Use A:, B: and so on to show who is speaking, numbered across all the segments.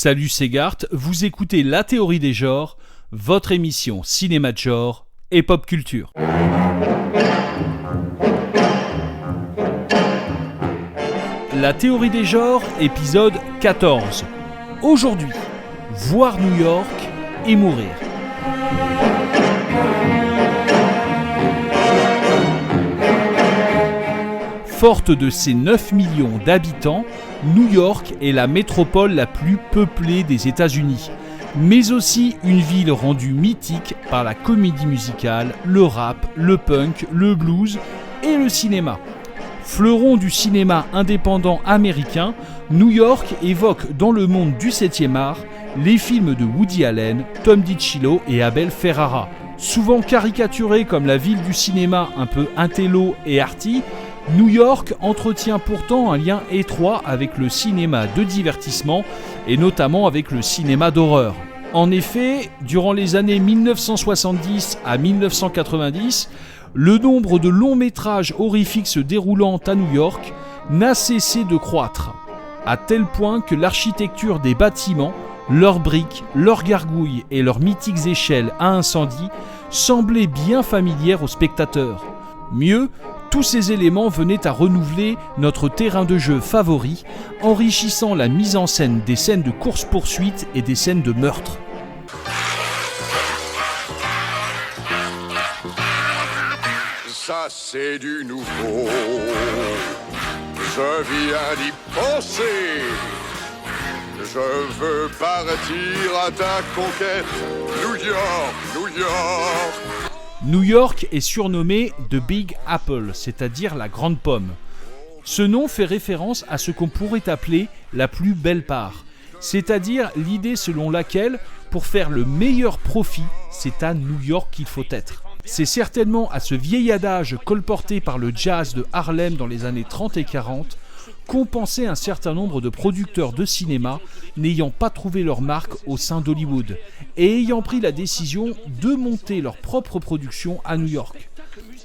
A: Salut, c'est Gart, vous écoutez La Théorie des genres, votre émission cinéma de genre et pop culture. La Théorie des genres, épisode 14. Aujourd'hui, voir New York et mourir. Forte de ses 9 millions d'habitants, New York est la métropole la plus peuplée des États-Unis, mais aussi une ville rendue mythique par la comédie musicale, le rap, le punk, le blues et le cinéma. Fleuron du cinéma indépendant américain, New York évoque dans le monde du 7e art les films de Woody Allen, Tom DiCillo et Abel Ferrara. Souvent caricaturée comme la ville du cinéma un peu intello et arty, New York entretient pourtant un lien étroit avec le cinéma de divertissement et notamment avec le cinéma d'horreur. En effet, durant les années 1970 à 1990, le nombre de longs métrages horrifiques se déroulant à New York n'a cessé de croître, à tel point que l'architecture des bâtiments, leurs briques, leurs gargouilles et leurs mythiques échelles à incendie semblaient bien familières aux spectateurs. Mieux, tous ces éléments venaient à renouveler notre terrain de jeu favori, enrichissant la mise en scène des scènes de course-poursuite et des scènes de meurtre.
B: Ça c'est du nouveau, je viens d'y penser. Je veux partir à ta conquête, New York, New York.
A: New York est surnommé The Big Apple, c'est-à-dire la grande pomme. Ce nom fait référence à ce qu'on pourrait appeler la plus belle part, c'est-à-dire l'idée selon laquelle, pour faire le meilleur profit, c'est à New York qu'il faut être. C'est certainement à ce vieil adage colporté par le jazz de Harlem dans les années 30 et 40 qu'ont pensé un certain nombre de producteurs de cinéma n'ayant pas trouvé leur marque au sein d'Hollywood et ayant pris la décision de monter leur propre production à New York.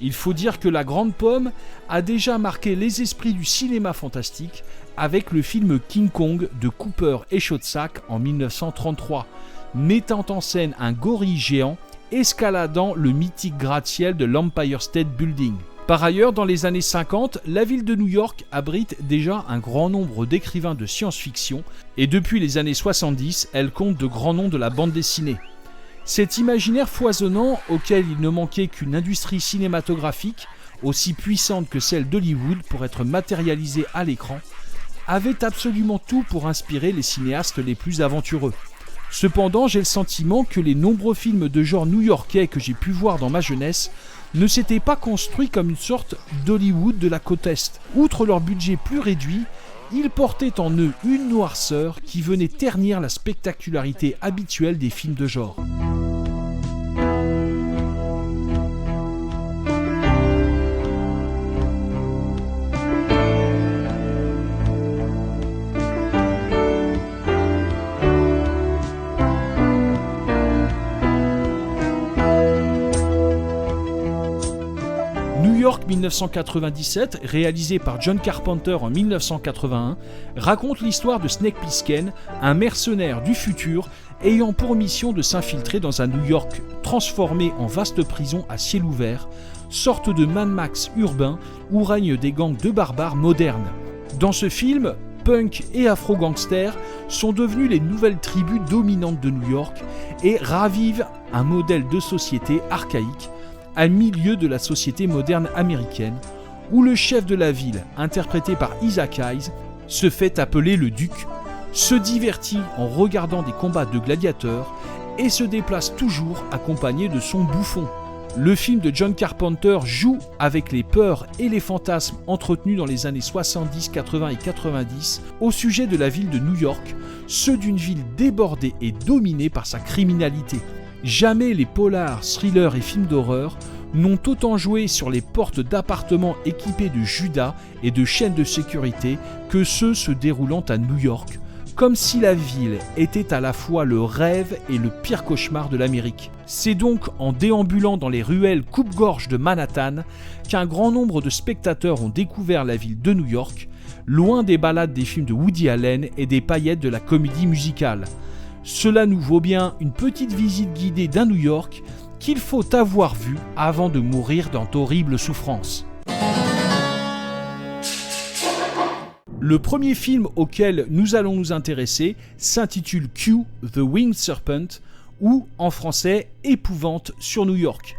A: Il faut dire que La Grande Pomme a déjà marqué les esprits du cinéma fantastique avec le film King Kong de Cooper et Schoedsack en 1933, mettant en scène un gorille géant escaladant le mythique gratte-ciel de l'Empire State Building. Par ailleurs, dans les années 50, la ville de New York abrite déjà un grand nombre d'écrivains de science-fiction et depuis les années 70, elle compte de grands noms de la bande dessinée. Cet imaginaire foisonnant, auquel il ne manquait qu'une industrie cinématographique aussi puissante que celle d'Hollywood pour être matérialisée à l'écran, avait absolument tout pour inspirer les cinéastes les plus aventureux. Cependant, j'ai le sentiment que les nombreux films de genre new-yorkais que j'ai pu voir dans ma jeunesse ne s'étaient pas construits comme une sorte d'Hollywood de la côte Est. Outre leur budget plus réduit, ils portaient en eux une noirceur qui venait ternir la spectacularité habituelle des films de genre. New York 1997, réalisé par John Carpenter en 1981, raconte l'histoire de Snake Plissken, un mercenaire du futur ayant pour mission de s'infiltrer dans un New York transformé en vaste prison à ciel ouvert, sorte de Mad Max urbain où règnent des gangs de barbares modernes. Dans ce film, punk et afro-gangsters sont devenus les nouvelles tribus dominantes de New York et ravivent un modèle de société archaïque à milieu de la société moderne américaine, où le chef de la ville, interprété par Isaac Hayes, se fait appeler le Duc, se divertit en regardant des combats de gladiateurs et se déplace toujours accompagné de son bouffon. Le film de John Carpenter joue avec les peurs et les fantasmes entretenus dans les années 70, 80 et 90 au sujet de la ville de New York, ceux d'une ville débordée et dominée par sa criminalité. Jamais les polars, thrillers et films d'horreur n'ont autant joué sur les portes d'appartements équipés de Judas et de chaînes de sécurité que ceux se déroulant à New York, comme si la ville était à la fois le rêve et le pire cauchemar de l'Amérique. C'est donc en déambulant dans les ruelles coupe-gorge de Manhattan qu'un grand nombre de spectateurs ont découvert la ville de New York, loin des ballades des films de Woody Allen et des paillettes de la comédie musicale. Cela nous vaut bien une petite visite guidée d'un New York qu'il faut avoir vu avant de mourir dans d'horribles souffrances. Le premier film auquel nous allons nous intéresser s'intitule Q, The Winged Serpent, ou en français Épouvante sur New York.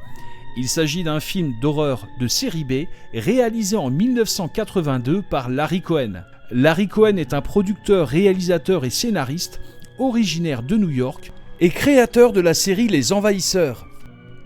A: Il s'agit d'un film d'horreur de série B réalisé en 1982 par Larry Cohen. Larry Cohen est un producteur, réalisateur et scénariste originaire de New York et créateur de la série Les Envahisseurs.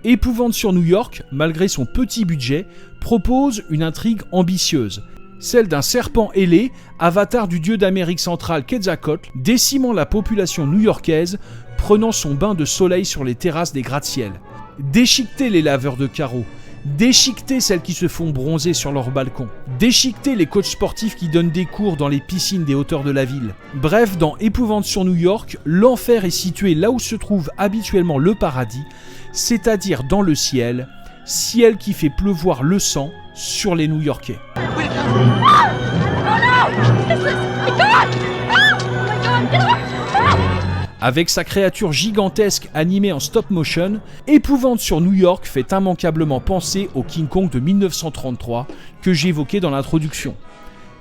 A: Épouvante sur New York, malgré son petit budget, propose une intrigue ambitieuse. Celle d'un serpent ailé, avatar du dieu d'Amérique centrale Quetzalcoatl, décimant la population new-yorkaise, prenant son bain de soleil sur les terrasses des gratte-ciel. Déchiqueter les laveurs de carreaux, déchiqueter celles qui se font bronzer sur leur balcon, déchiqueter les coachs sportifs qui donnent des cours dans les piscines des hauteurs de la ville. Bref, dans Épouvante sur New York, l'enfer est situé là où se trouve habituellement le paradis, c'est-à-dire dans le ciel, ciel qui fait pleuvoir le sang sur les New-Yorkais. Avec sa créature gigantesque animée en stop motion, Épouvante sur New York fait immanquablement penser au King Kong de 1933 que j'évoquais dans l'introduction.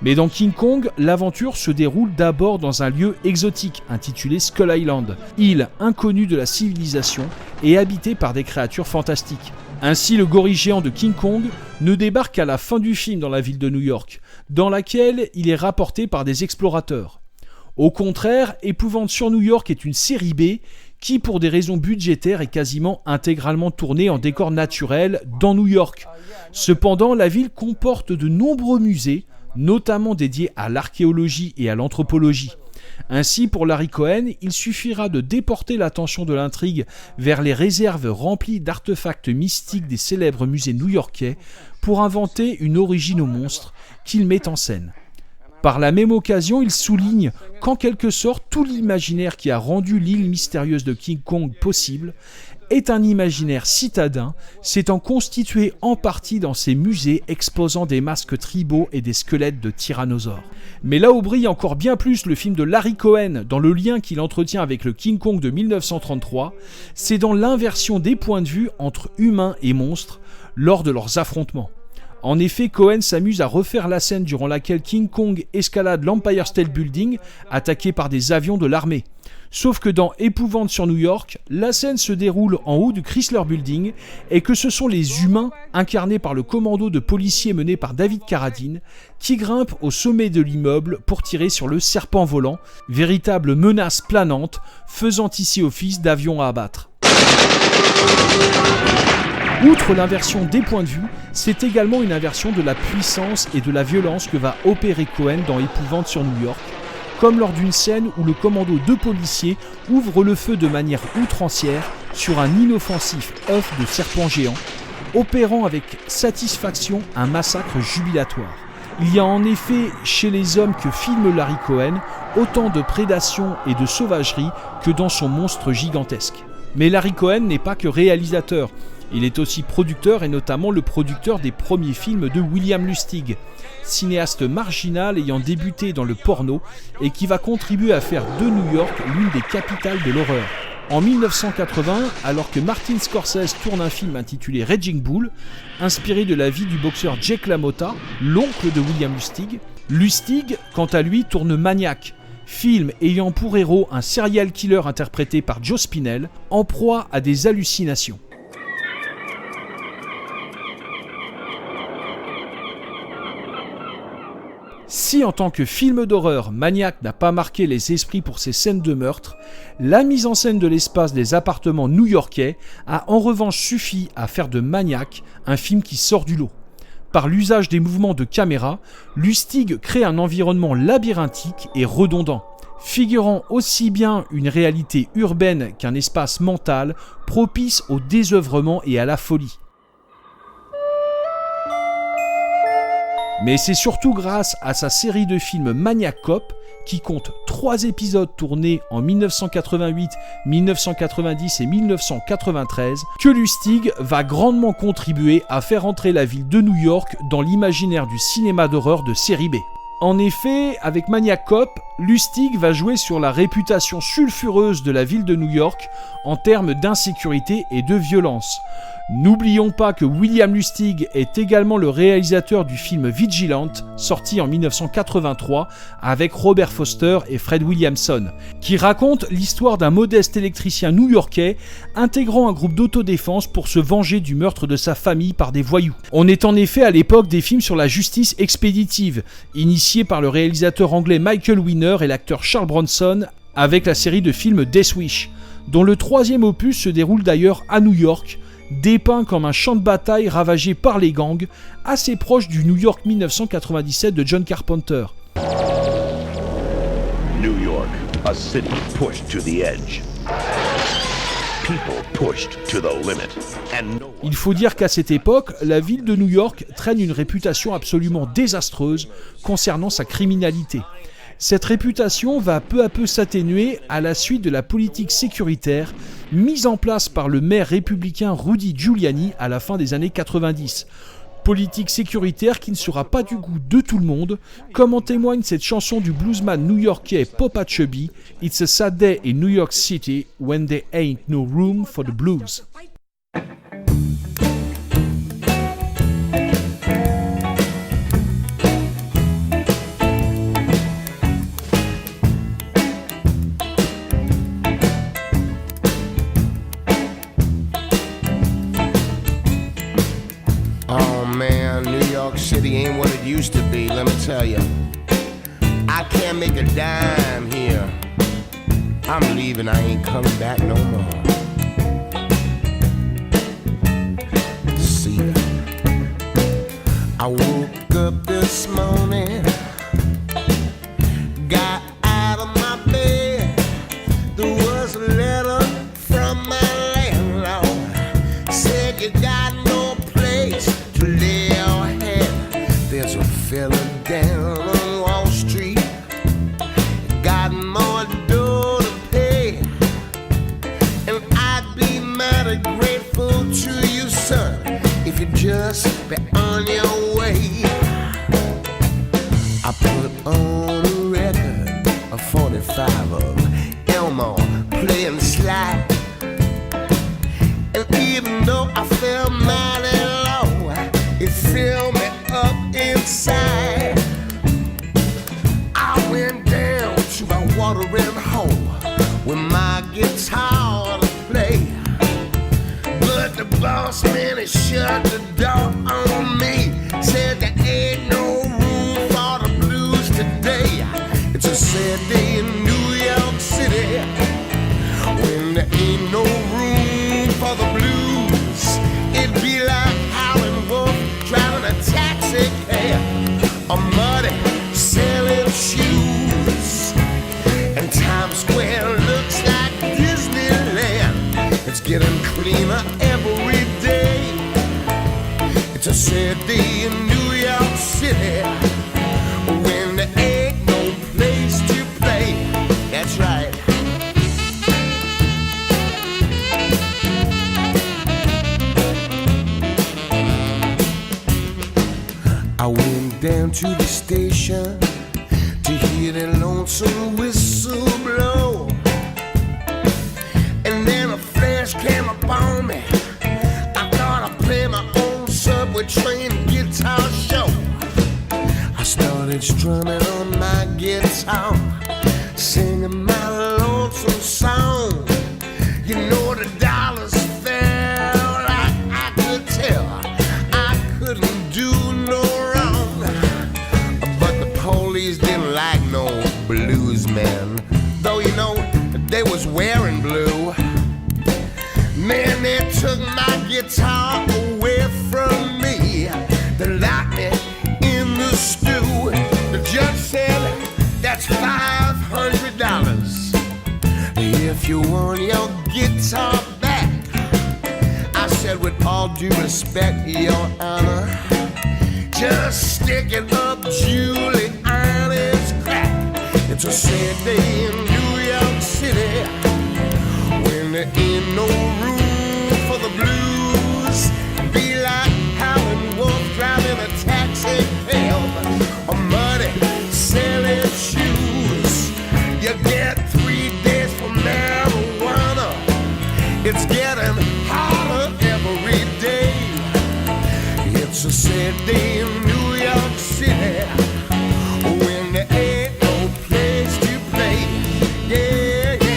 A: Mais dans King Kong, l'aventure se déroule d'abord dans un lieu exotique intitulé Skull Island, île inconnue de la civilisation et habitée par des créatures fantastiques. Ainsi, le gorille géant de King Kong ne débarque qu'à la fin du film dans la ville de New York, dans laquelle il est rapporté par des explorateurs. Au contraire, Épouvante sur New York est une série B qui, pour des raisons budgétaires, est quasiment intégralement tournée en décor naturel dans New York. Cependant, la ville comporte de nombreux musées, notamment dédiés à l'archéologie et à l'anthropologie. Ainsi, pour Larry Cohen, il suffira de déporter l'attention de l'intrigue vers les réserves remplies d'artefacts mystiques des célèbres musées new-yorkais pour inventer une origine au monstre qu'il met en scène. Par la même occasion, il souligne qu'en quelque sorte, tout l'imaginaire qui a rendu l'île mystérieuse de King Kong possible est un imaginaire citadin, s'étant constitué en partie dans ces musées exposant des masques tribaux et des squelettes de tyrannosaures. Mais là où brille encore bien plus le film de Larry Cohen dans le lien qu'il entretient avec le King Kong de 1933, c'est dans l'inversion des points de vue entre humains et monstres lors de leurs affrontements. En effet, Cohen s'amuse à refaire la scène durant laquelle King Kong escalade l'Empire State Building, attaqué par des avions de l'armée. Sauf que dans Épouvante sur New York, la scène se déroule en haut du Chrysler Building et que ce sont les humains, incarnés par le commando de policiers mené par David Carradine, qui grimpent au sommet de l'immeuble pour tirer sur le serpent volant, véritable menace planante, faisant ici office d'avion à abattre. Outre l'inversion des points de vue, c'est également une inversion de la puissance et de la violence que va opérer Cohen dans Épouvante sur New York, comme lors d'une scène où le commando de policiers ouvre le feu de manière outrancière sur un inoffensif œuf de serpent géant, opérant avec satisfaction un massacre jubilatoire. Il y a en effet chez les hommes que filme Larry Cohen autant de prédation et de sauvagerie que dans son monstre gigantesque. Mais Larry Cohen n'est pas que réalisateur. Il est aussi producteur et notamment le producteur des premiers films de William Lustig, cinéaste marginal ayant débuté dans le porno et qui va contribuer à faire de New York l'une des capitales de l'horreur. En 1980, alors que Martin Scorsese tourne un film intitulé Raging Bull, inspiré de la vie du boxeur Jake LaMotta, l'oncle de William Lustig, Lustig, quant à lui, tourne Maniac, film ayant pour héros un serial killer interprété par Joe Spinell, en proie à des hallucinations. Si en tant que film d'horreur, Maniac n'a pas marqué les esprits pour ses scènes de meurtre, la mise en scène de l'espace des appartements new-yorkais a en revanche suffi à faire de Maniac un film qui sort du lot. Par l'usage des mouvements de caméra, Lustig crée un environnement labyrinthique et redondant, figurant aussi bien une réalité urbaine qu'un espace mental propice au désœuvrement et à la folie. Mais c'est surtout grâce à sa série de films Maniac Cop, qui compte 3 épisodes tournés en 1988, 1990 et 1993, que Lustig va grandement contribuer à faire entrer la ville de New York dans l'imaginaire du cinéma d'horreur de série B. En effet, avec Maniac Cop, Lustig va jouer sur la réputation sulfureuse de la ville de New York en termes d'insécurité et de violence. N'oublions pas que William Lustig est également le réalisateur du film Vigilante, sorti en 1983 avec Robert Foster et Fred Williamson, qui raconte l'histoire d'un modeste électricien new-yorkais intégrant un groupe d'autodéfense pour se venger du meurtre de sa famille par des voyous. On est en effet à l'époque des films sur la justice expéditive, initiés par le réalisateur anglais Michael Winner et l'acteur Charles Bronson avec la série de films Death Wish, dont le 3e opus se déroule d'ailleurs à New York, dépeint comme un champ de bataille ravagé par les gangs, assez proche du New York 1997 de John Carpenter.
C: New York, a city pushed to the edge. People pushed to the limit. And no one...
A: Il faut dire qu'à cette époque, la ville de New York traîne une réputation absolument désastreuse concernant sa criminalité. Cette réputation va peu à peu s'atténuer à la suite de la politique sécuritaire mise en place par le maire républicain Rudy Giuliani à la fin des années 90. Politique sécuritaire qui ne sera pas du goût de tout le monde, comme en témoigne cette chanson du bluesman new-yorkais Papa Chubby, « It's a sad day in New York City when there ain't no room for the blues ».
D: City ain't what it used to be, let me tell you. I can't make a dime here. I'm leaving, I ain't coming back no more. See, I woke up this morning, got out of my bed. There was a letter from my landlord, said you got no place to live. There's a fella down on Wall Street, got more dough to pay, and I'd be mighty grateful to you, son, if you'd just be on your way. I put on a record, a 45 of Elmo playing slide, and even though I felt mighty low, it filled me up inside. I went down to my watering hole with my guitar to play, but the boss man he shut the door on me, said there ain't no room for the blues today. It's a sad day in New York City when there ain't no room for the blues. It'd be like Howlin' Wolf driving a taxi cab, or Muddy selling shoes, and Times Square looks like Disneyland. It's getting cleaner every day. It's a sad day in New York City when there ain't no place to play. That's right. I went down to the station to hear the lonesome whistle blow, and then a flash came upon me. I thought I'd play my own subway train guitar show. I started strumming on my guitar, singing my lonesome song. You know the dollars fell like I could tell. I couldn't do no wrong, but the police didn't like no blues men, though you know they was wearing blue. Man, they took my guitar away from me. They locked me in the stew. The judge said that's $500 if you want your guitar back. I said, with all due respect, Your Honor, just stick it up Giuliani's crack. It's a sad day in New York City when there ain't no room for the blues. Be like Howlin' Wolf driving a taxi cab, or Muddy It's getting harder every day. It's a sad day in New York City when there ain't no place to play. Yeah, yeah.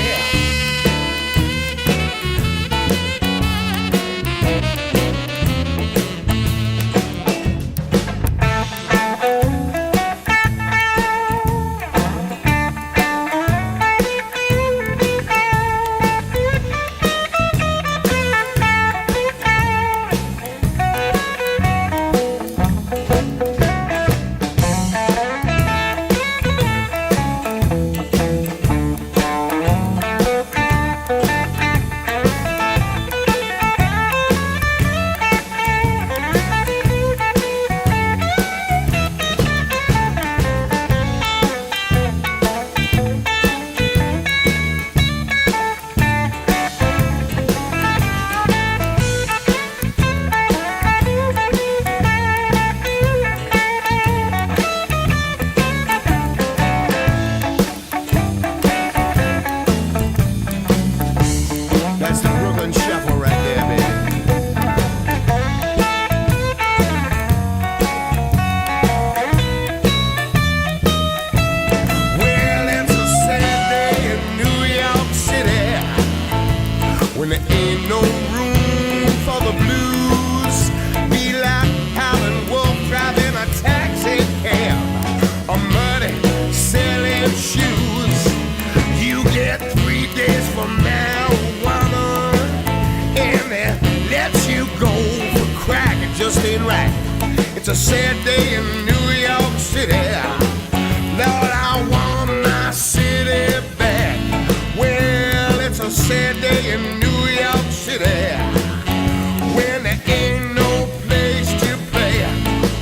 D: That's the Brooklyn Shuffle right there, baby. Well, it's a sad day in New York City when there ain't no room for the blues. Be like Howlin' Wolf driving a taxi cab, or Muddy selling shoes. You get 3 days from now, and they let you go for crack. It just ain't right. It's a sad day in New York City. Lord, I want my city back. Well, it's a sad day in New York City when there ain't no place to play.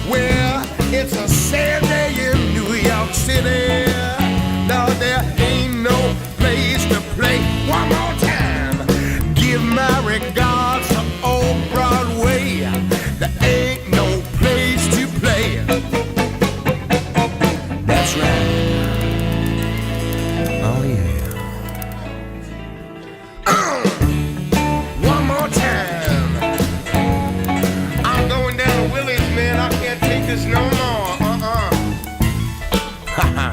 D: Well, it's a sad day in New York City. Lord, there ain't no place to play. One more time. Give my regards to old Broadway. There ain't no place to play. That's right. Oh yeah. One more time. I'm going down to Willie's, man. I can't take this no more. Ha.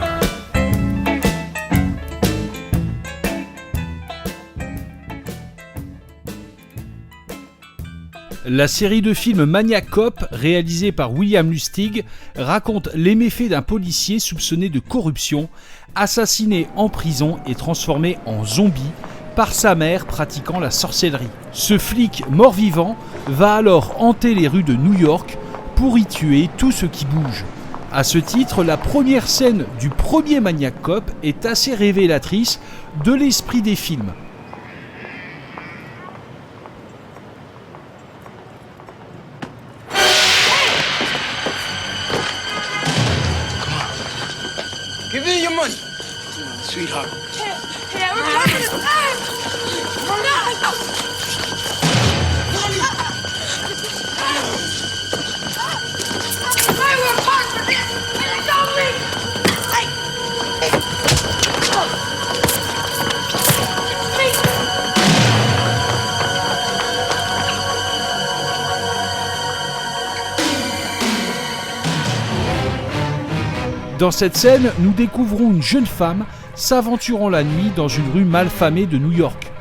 A: La série de films Maniac Cop, réalisée par William Lustig, raconte les méfaits d'un policier soupçonné de corruption, assassiné en prison et transformé en zombie par sa mère pratiquant la sorcellerie. Ce flic mort-vivant va alors hanter les rues de New York pour y tuer tout ce qui bouge. À ce titre, la première scène du premier Maniac Cop est assez révélatrice de l'esprit des films.
E: Give me your money, sweetheart.
F: Yeah, we're talking to time. We're not. Hey, we're parked for this. And it's on me. Hey.
A: Dans cette scène, nous découvrons une jeune femme s'aventurant la nuit dans une rue malfamée de New York.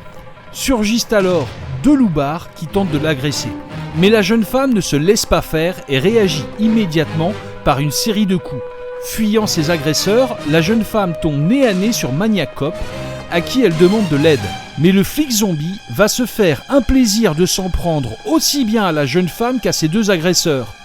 A: Surgissent alors deux loupards qui tentent de l'agresser. Mais la jeune femme ne se laisse pas faire et réagit immédiatement par une série de coups. Fuyant ses agresseurs, la jeune femme tombe nez à nez sur Maniac Cop, à qui elle demande de l'aide. Mais le flic zombie va se faire un plaisir de s'en prendre aussi bien à la jeune femme qu'à ses deux agresseurs.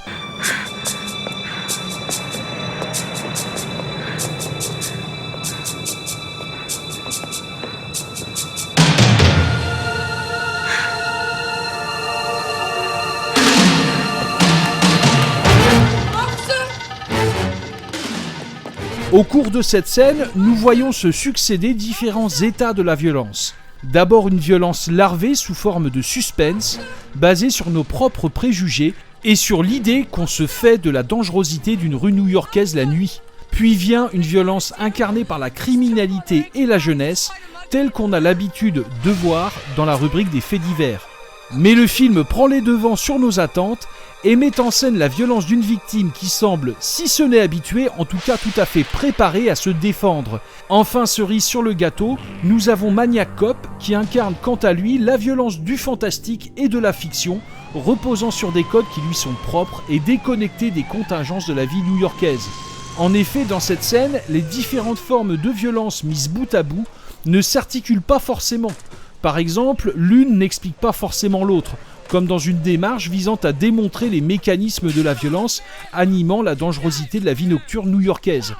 A: Au cours de cette scène, nous voyons se succéder différents états de la violence. D'abord une violence larvée sous forme de suspense, basée sur nos propres préjugés et sur l'idée qu'on se fait de la dangerosité d'une rue new-yorkaise la nuit. Puis vient une violence incarnée par la criminalité et la jeunesse, tel qu'on a l'habitude de voir dans la rubrique des faits divers. Mais le film prend les devants sur nos attentes et met en scène la violence d'une victime qui semble, si ce n'est habituée, en tout cas tout à fait préparée à se défendre. Enfin, cerise sur le gâteau, nous avons Maniac Cop qui incarne quant à lui la violence du fantastique et de la fiction, reposant sur des codes qui lui sont propres et déconnectés des contingences de la vie new-yorkaise. En effet, dans cette scène, les différentes formes de violence mises bout à bout ne s'articulent pas forcément. Par exemple, l'une n'explique pas forcément l'autre, comme dans une démarche visant à démontrer les mécanismes de la violence animant la dangerosité de la vie nocturne new-yorkaise.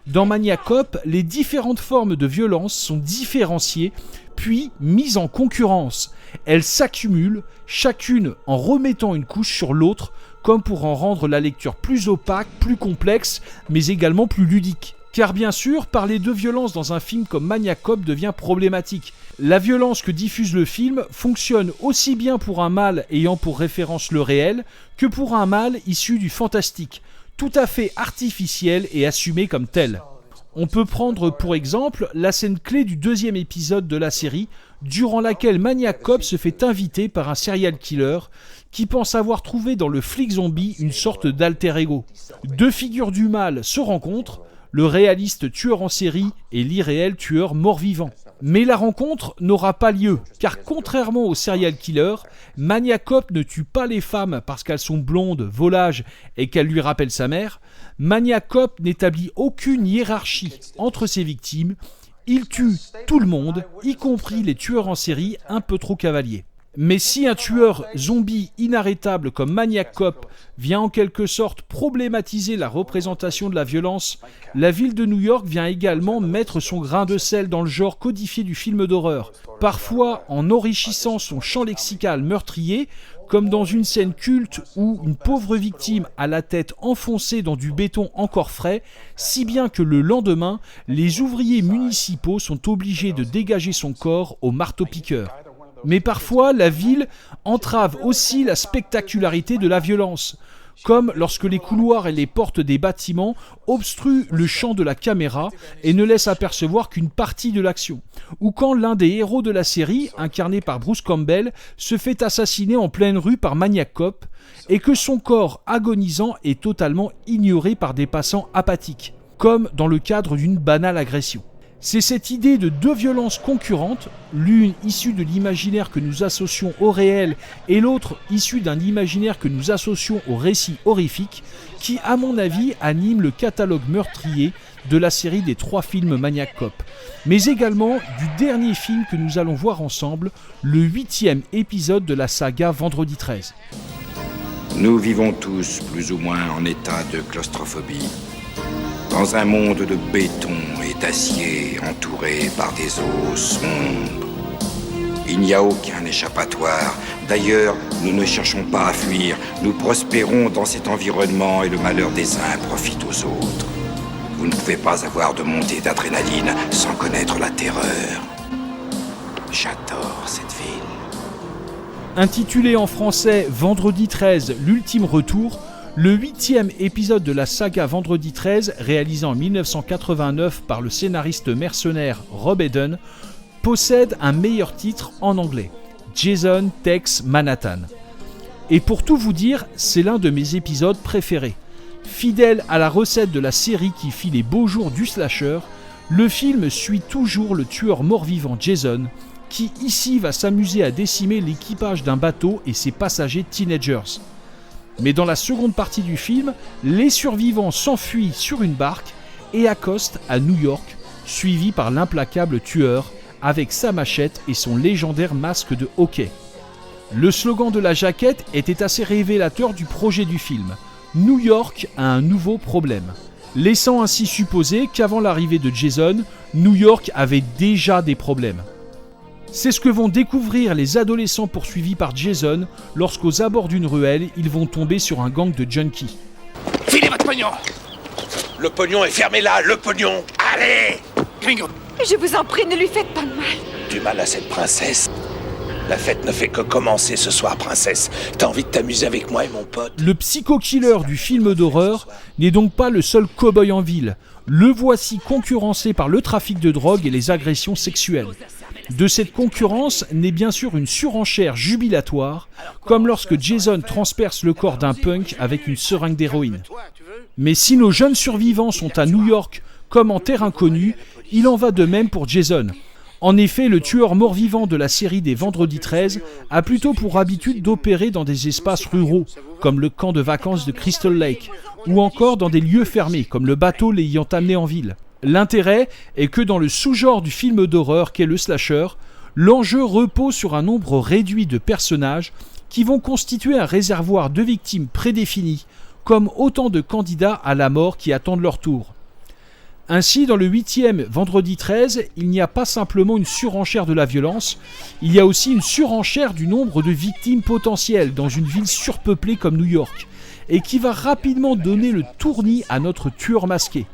A: Dans Maniac Cop, les différentes formes de violence sont différenciées, puis mises en concurrence. Elles s'accumulent, chacune en remettant une couche sur l'autre, comme pour en rendre la lecture plus opaque, plus complexe, mais également plus ludique. Car bien sûr, parler de violence dans un film comme Maniac Cop devient problématique. La violence que diffuse le film fonctionne aussi bien pour un mal ayant pour référence le réel que pour un mal issu du fantastique, tout à fait artificiel et assumé comme tel. On peut prendre pour exemple la scène clé du 2e épisode de la série, durant laquelle Maniac Cop se fait inviter par un serial killer qui pense avoir trouvé dans le flic zombie une sorte d'alter ego. Deux figures du mal se rencontrent, le réaliste tueur en série et l'irréel tueur mort-vivant. Mais la rencontre n'aura pas lieu, car contrairement au serial killer, Maniac Cop ne tue pas les femmes parce qu'elles sont blondes, volages et qu'elles lui rappellent sa mère. Maniac Cop n'établit aucune hiérarchie entre ses victimes, il tue tout le monde, y compris les tueurs en série un peu trop cavaliers. Mais si un tueur zombie inarrêtable comme Maniac Cop vient en quelque sorte problématiser la représentation de la violence, la ville de New York vient également mettre son grain de sel dans le genre codifié du film d'horreur, parfois en enrichissant son champ lexical meurtrier, comme dans une scène culte où une pauvre victime a la tête enfoncée dans du béton encore frais, si bien que le lendemain, les ouvriers municipaux sont obligés de dégager son corps au marteau-piqueur. Mais parfois, la ville entrave aussi la spectacularité de la violence, comme lorsque les couloirs et les portes des bâtiments obstruent le champ de la caméra et ne laissent apercevoir qu'une partie de l'action, ou quand l'un des héros de la série, incarné par Bruce Campbell, se fait assassiner en pleine rue par Maniac Cop, et que son corps agonisant est totalement ignoré par des passants apathiques, comme dans le cadre d'une banale agression. C'est cette idée de deux violences concurrentes, l'une issue de l'imaginaire que nous associons au réel et l'autre issue d'un imaginaire que nous associons au récit horrifique, qui, à mon avis, anime le catalogue meurtrier de la série des 3 films Maniac Cop, mais également du dernier film que nous allons voir ensemble, le 8e épisode de la saga Vendredi 13.
G: Nous vivons tous plus ou moins en état de claustrophobie. Dans un monde de béton et d'acier entouré par des eaux sombres. Il n'y a aucun échappatoire. D'ailleurs, nous ne cherchons pas à fuir. Nous prospérons dans cet environnement et le malheur des uns profite aux autres. Vous ne pouvez pas avoir de montée d'adrénaline sans connaître la terreur. J'adore cette ville.
A: Intitulé en français Vendredi 13, l'ultime retour, le 8e épisode de la saga Vendredi 13, réalisé en 1989 par le scénariste mercenaire Rob Eden, possède un meilleur titre en anglais, Jason Takes Manhattan. Et pour tout vous dire, c'est l'un de mes épisodes préférés. Fidèle à la recette de la série qui fit les beaux jours du slasher, le film suit toujours le tueur mort-vivant Jason, qui ici va s'amuser à décimer l'équipage d'un bateau et ses passagers teenagers. Mais dans la seconde partie du film, les survivants s'enfuient sur une barque et accostent à New York, suivis par l'implacable tueur avec sa machette et son légendaire masque de hockey. Le slogan de la jaquette était assez révélateur du projet du film. New York a un nouveau problème, laissant ainsi supposer qu'avant l'arrivée de Jason, New York avait déjà des problèmes. C'est ce que vont découvrir les adolescents poursuivis par Jason lorsqu'aux abords d'une ruelle, ils vont tomber sur un gang de junkies.
E: Filez votre pognon!
H: Le pognon est fermé là, le pognon! Allez!
E: Gringo!
F: Je vous en prie, ne lui faites pas de mal.
H: Du mal à cette princesse. La fête ne fait que commencer ce soir, princesse. T'as envie de t'amuser avec moi et mon pote?
A: Le psycho-killer du film d'horreur n'est donc pas le seul cow-boy en ville. Le voici concurrencé par le trafic de drogue et les agressions sexuelles. De cette concurrence naît bien sûr une surenchère jubilatoire, comme lorsque Jason transperce le corps d'un punk avec une seringue d'héroïne. Mais si nos jeunes survivants sont à New York comme en terre inconnue, il en va de même pour Jason. En effet, le tueur mort-vivant de la série des Vendredi 13 a plutôt pour habitude d'opérer dans des espaces ruraux, comme le camp de vacances de Crystal Lake, ou encore dans des lieux fermés, comme le bateau l'ayant amené en ville. L'intérêt est que dans le sous-genre du film d'horreur qu'est le slasher, l'enjeu repose sur un nombre réduit de personnages qui vont constituer un réservoir de victimes prédéfinies, comme autant de candidats à la mort qui attendent leur tour. Ainsi, dans le 8e Vendredi 13, il n'y a pas simplement une surenchère de la violence, il y a aussi une surenchère du nombre de victimes potentielles dans une ville surpeuplée comme New York, et qui va rapidement donner le tournis à notre tueur masqué.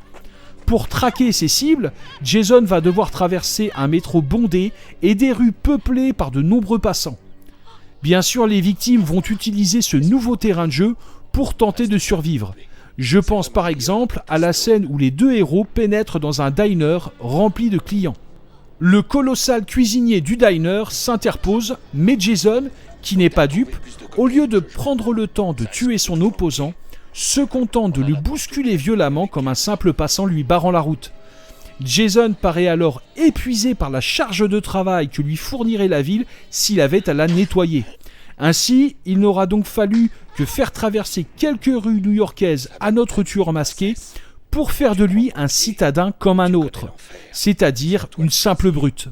A: Pour traquer ses cibles, Jason va devoir traverser un métro bondé et des rues peuplées par de nombreux passants. Bien sûr, les victimes vont utiliser ce nouveau terrain de jeu pour tenter de survivre. Je pense par exemple à la scène où les deux héros pénètrent dans un diner rempli de clients. Le colossal cuisinier du diner s'interpose, mais Jason, qui n'est pas dupe, au lieu de prendre le temps de tuer son opposant, se contente de le bousculer violemment comme un simple passant lui barrant la route. Jason paraît alors épuisé par la charge de travail que lui fournirait la ville s'il avait à la nettoyer. Ainsi, il n'aura donc fallu que faire traverser quelques rues new-yorkaises à notre tueur masqué pour faire de lui un citadin comme un autre, c'est-à-dire une simple brute.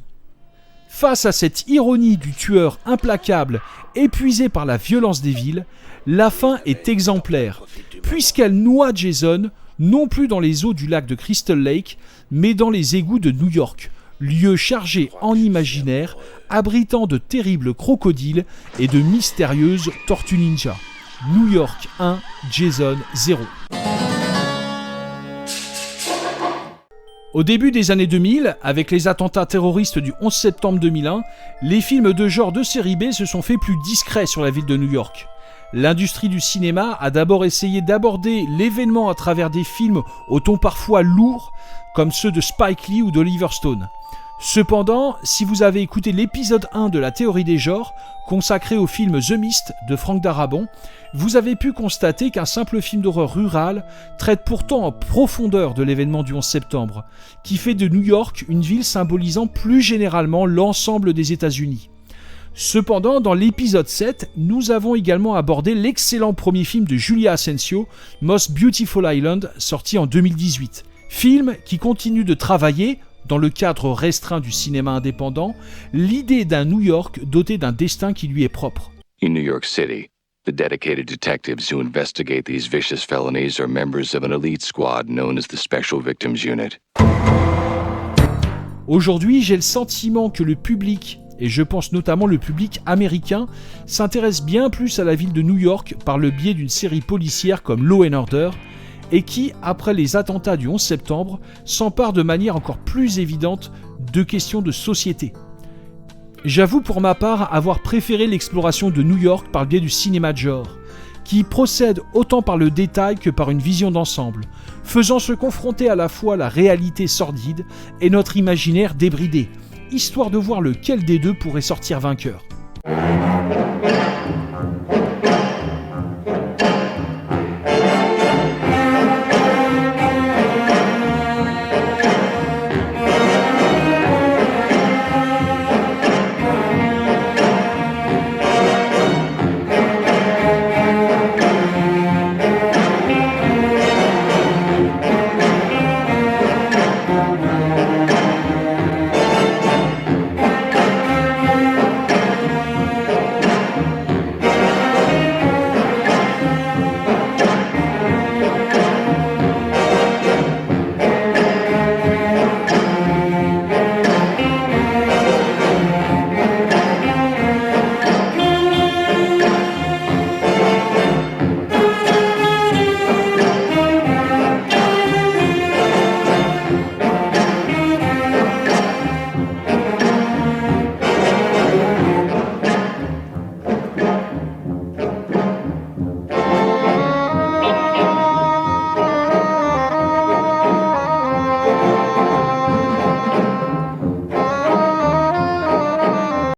A: Face à cette ironie du tueur implacable, épuisé par la violence des villes, la fin est exemplaire, puisqu'elle noie Jason non plus dans les eaux du lac de Crystal Lake, mais dans les égouts de New York, lieu chargé en imaginaire, abritant de terribles crocodiles et de mystérieuses tortues ninja. New York 1, Jason 0. Au début des années 2000, avec les attentats terroristes du 11 septembre 2001, les films de genre de série B se sont faits plus discrets sur la ville de New York. L'industrie du cinéma a d'abord essayé d'aborder l'événement à travers des films au ton parfois lourd, comme ceux de Spike Lee ou d'Oliver Stone. Cependant, si vous avez écouté l'épisode 1 de la théorie des genres, consacré au film The Mist de Frank Darabont, vous avez pu constater qu'un simple film d'horreur rural traite pourtant en profondeur de l'événement du 11 septembre, qui fait de New York une ville symbolisant plus généralement l'ensemble des États-Unis. Cependant, dans l'épisode 7, nous avons également abordé l'excellent premier film de Julia Asensio, Most Beautiful Island, sorti en 2018. Film qui continue de travailler, dans le cadre restreint du cinéma indépendant, l'idée d'un New York doté d'un destin qui lui est propre.
I: In New York City, the dedicated detectives who investigate these vicious felonies are members of an elite squad known as the Special Victims Unit.
A: Aujourd'hui, j'ai le sentiment que le public, et je pense notamment le public américain, s'intéresse bien plus à la ville de New York par le biais d'une série policière comme Law & Order, et qui, après les attentats du 11 septembre, s'empare de manière encore plus évidente de questions de société. J'avoue pour ma part avoir préféré l'exploration de New York par le biais du cinéma de genre, qui procède autant par le détail que par une vision d'ensemble, faisant se confronter à la fois la réalité sordide et notre imaginaire débridé, histoire de voir lequel des deux pourrait sortir vainqueur.